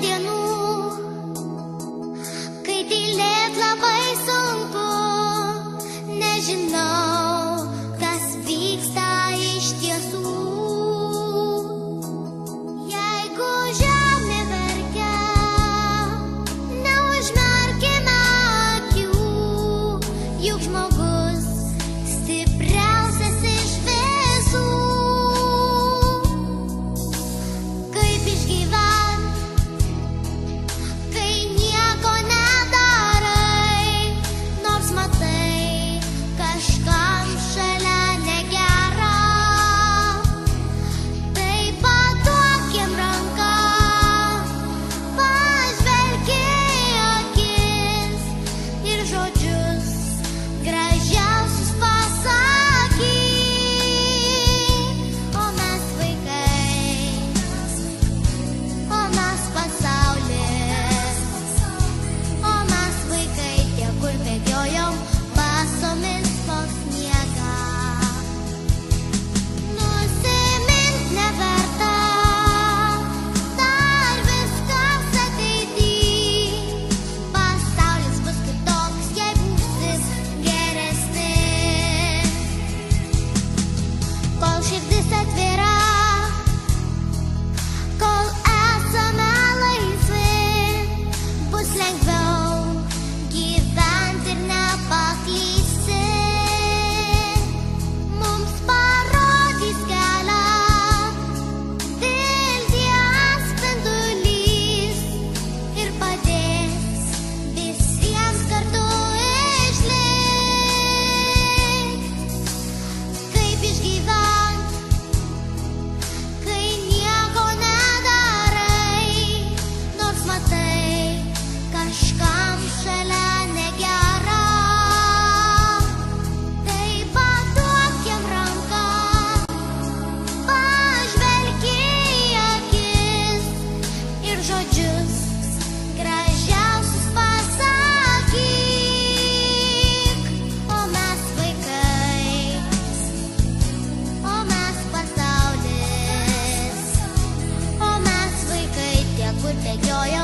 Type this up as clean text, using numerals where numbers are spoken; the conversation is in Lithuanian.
dienų, kai tylėt labai sunku, nežinau, kas vyksta iš tiesų. Jeigu žemė verkia, neužmerkime akių, juk žmogus stipriausias iš visų. Kaip išgyvent, kai nieko nedarai, nors matai, kažkam šalia negera. Tai paduok jam ranką, pažvelk į akis ir žodžius gražiausius pasakyk. O mes vaikai, o mes pasaulis, o mes vaikai, tie, kur bėgiojom basomis po sniegą. Nusimint neverta, dar viskas ateity. Pasaulis bus kitoks, jei būsim geresni. Kol širdis atvira, kol esame laisvi, bus lengviau gyventi ir nepaklysti. Mums parodys kelią vilties spindulys ir padės visiems kartu išlikt. Kaip išgyvent, kai nieko nedarai, nors matai, kažkam šalia negera. Tai paduok jam ranką, pažvelk į akis ir žodžius gražiausius pasakyk. O mes vaikai, o mes pasaulis, o mes vaikai, tie, kur bėgiojom